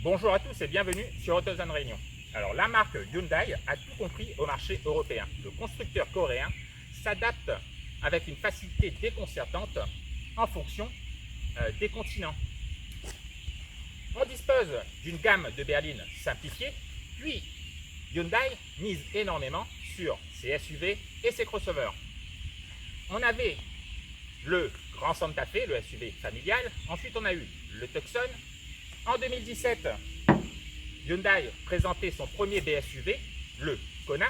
Bonjour à tous et bienvenue sur AutoZone Réunion. Alors la marque Hyundai a tout compris au marché européen. Le constructeur coréen s'adapte avec une facilité déconcertante en fonction des continents. On dispose d'une gamme de berlines simplifiée, puis Hyundai mise énormément sur ses SUV et ses crossovers. On avait le Grand Santa Fe, le SUV familial, ensuite on a eu le Tucson. En 2017, Hyundai présentait son premier BSUV, le Kona,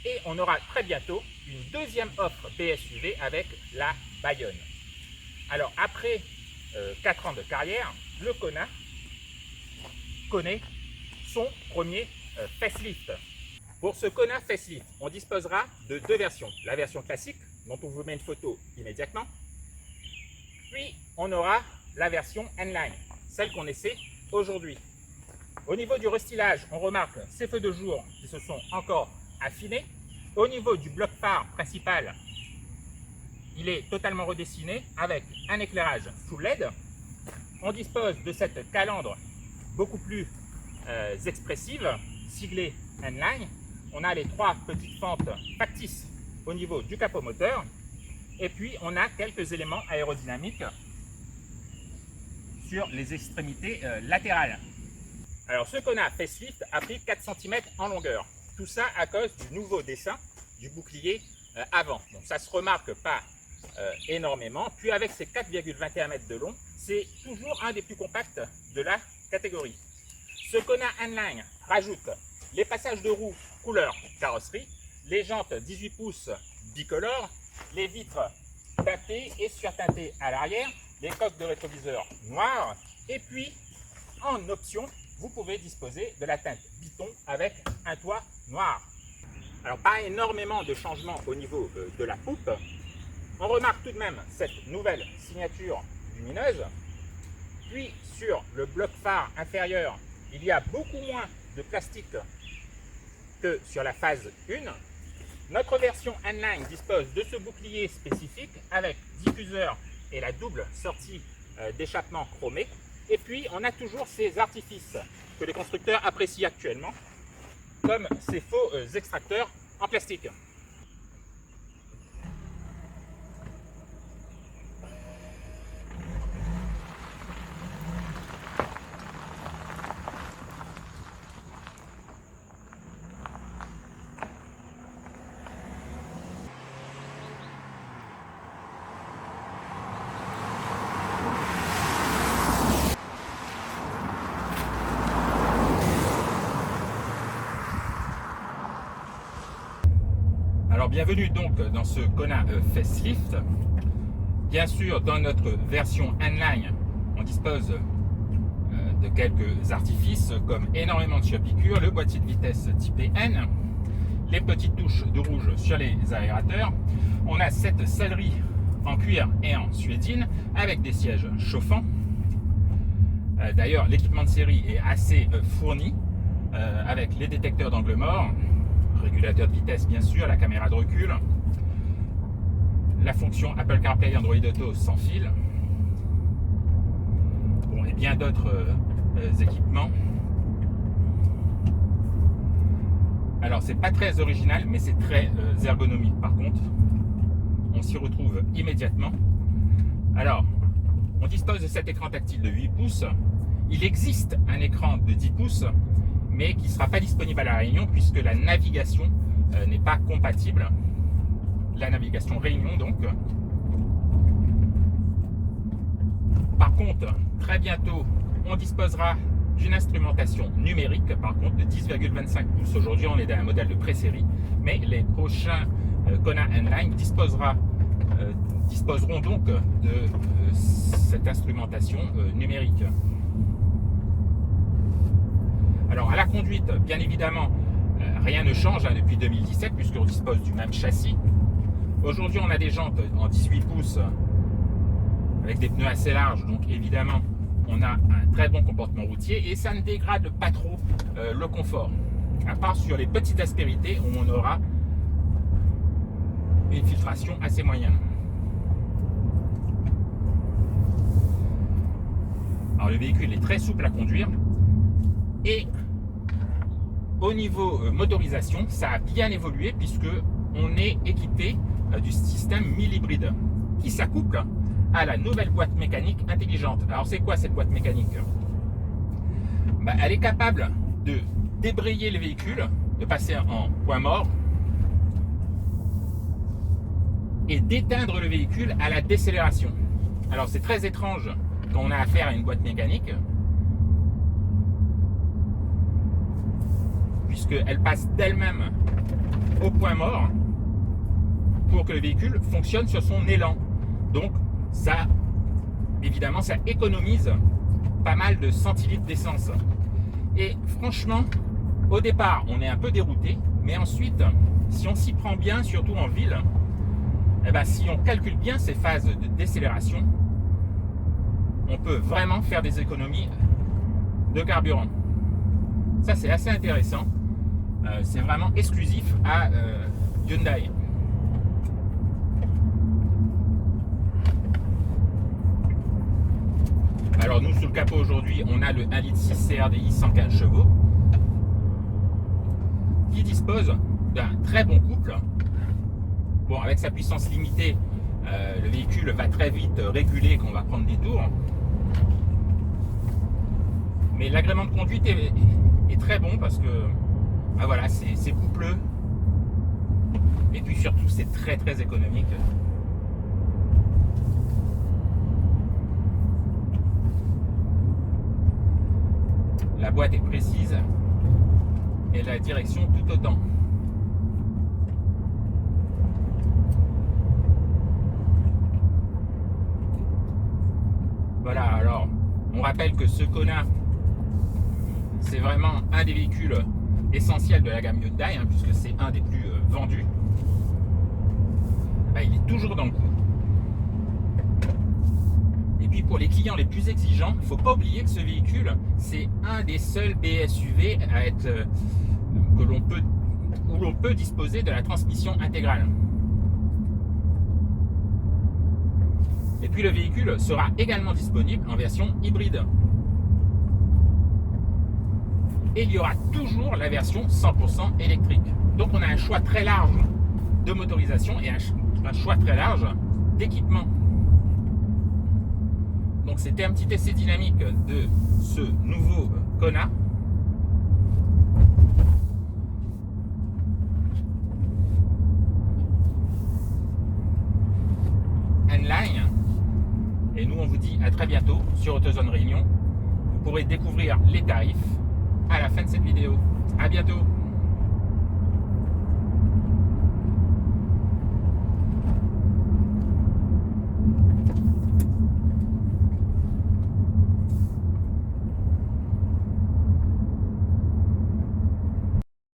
et on aura très bientôt une deuxième offre BSUV avec la Bayonne. Alors après 4 ans de carrière, le Kona connaît son premier facelift. Pour ce Kona facelift, on disposera de deux versions. La version classique, dont on vous met une photo immédiatement, puis on aura la version N-Line, celle qu'on essaie aujourd'hui. Au niveau du restylage, on remarque ces feux de jour qui se sont encore affinés. Au niveau du bloc phare principal, il est totalement redessiné avec un éclairage full LED. On dispose de cette calandre beaucoup plus expressive, siglée N-Line. On a les trois petites fentes factices au niveau du capot moteur. Et puis on a quelques éléments aérodynamiques sur les extrémités latérales. Alors ce Kona facelift a pris 4 cm en longueur. Tout ça à cause du nouveau dessin du bouclier avant. Donc ça ne se remarque pas énormément. Puis avec ses 4,21 m de long, c'est toujours un des plus compacts de la catégorie. Ce Kona N-Line rajoute les passages de roues couleur carrosserie, les jantes 18 pouces bicolores, les vitres teintées et surteintées à l'arrière, les coques de rétroviseur noires, et puis en option, vous pouvez disposer de la teinte Biton avec un toit noir. Alors pas énormément de changements au niveau de la poupe. On remarque tout de même cette nouvelle signature lumineuse. Puis sur le bloc phare inférieur, il y a beaucoup moins de plastique que sur la phase 1. Notre version N-Line dispose de ce bouclier spécifique avec diffuseur et la double sortie d'échappement chromé. Et puis on a toujours ces artifices que les constructeurs apprécient actuellement, comme ces faux extracteurs en plastique. Alors bienvenue donc dans ce Kona facelift. Bien sûr, dans notre version N-Line, on dispose de quelques artifices comme énormément de surpiqûres, le boîtier de vitesse typé N, les petites touches de rouge sur les aérateurs. On a cette sellerie en cuir et en suédine avec des sièges chauffants. D'ailleurs, l'équipement de série est assez fourni avec les détecteurs d'angle mort, régulateur de vitesse bien sûr, la caméra de recul, la fonction Apple CarPlay et Android Auto sans fil, bon, et bien d'autres équipements. Alors c'est pas très original, mais c'est très ergonomique par contre. On s'y retrouve immédiatement. Alors, on dispose de cet écran tactile de 8 pouces. Il existe un écran de 10 pouces, mais qui ne sera pas disponible à La Réunion puisque la navigation n'est pas compatible. La navigation Réunion donc. Par contre, très bientôt, on disposera d'une instrumentation numérique, par contre de 10,25 pouces. Aujourd'hui, on est dans un modèle de pré-série, mais les prochains Kona N-Line disposeront donc de cette instrumentation numérique. Alors à la conduite, bien évidemment, rien ne change depuis 2017 puisqu'on dispose du même châssis. Aujourd'hui, on a des jantes en 18 pouces avec des pneus assez larges, donc évidemment, on a un très bon comportement routier et ça ne dégrade pas trop le confort, à part sur les petites aspérités où on aura une filtration assez moyenne. Alors le véhicule est très souple à conduire. Et au niveau motorisation, ça a bien évolué puisque on est équipé du système 1000 hybride qui s'accouple à la nouvelle boîte mécanique intelligente. Alors c'est quoi cette boîte mécanique? Elle est capable de débrayer le véhicule, de passer en point mort et d'éteindre le véhicule à la décélération. Alors c'est très étrange quand on a affaire à une boîte mécanique, puisqu'elle passe d'elle-même au point mort pour que le véhicule fonctionne sur son élan. Donc ça, évidemment, ça économise pas mal de centilitres d'essence. Et franchement, au départ, on est un peu dérouté, mais ensuite, si on s'y prend bien, surtout en ville, si on calcule bien ces phases de décélération, on peut vraiment faire des économies de carburant. Ça, c'est assez intéressant. C'est vraiment exclusif à Hyundai. Alors nous, sous le capot aujourd'hui, on a le 1,6 litre CRDI 115 chevaux qui dispose d'un très bon couple. Bon, avec sa puissance limitée, le véhicule va très vite réguler quand on va prendre des tours. Mais l'agrément de conduite est très bon parce que voilà, c'est coupleux. Et puis surtout, c'est très très économique. La boîte est précise et la direction tout autant. Voilà, alors on rappelle que ce Kona, c'est vraiment un des véhicules essentiels de la gamme Hyundai, puisque c'est un des plus vendus. Il est toujours dans le coup. Et puis pour les clients les plus exigeants, il ne faut pas oublier que ce véhicule, c'est un des seuls BSUV à être, où l'on peut disposer de la transmission intégrale. Et puis le véhicule sera également disponible en version hybride. Et il y aura toujours la version 100% électrique. Donc on a un choix très large de motorisation et un choix très large d'équipement. Donc c'était un petit essai dynamique de ce nouveau Kona. N-Line. Et nous on vous dit à très bientôt sur AutoZone Réunion. Vous pourrez découvrir les tarifs à la fin de cette vidéo. À bientôt.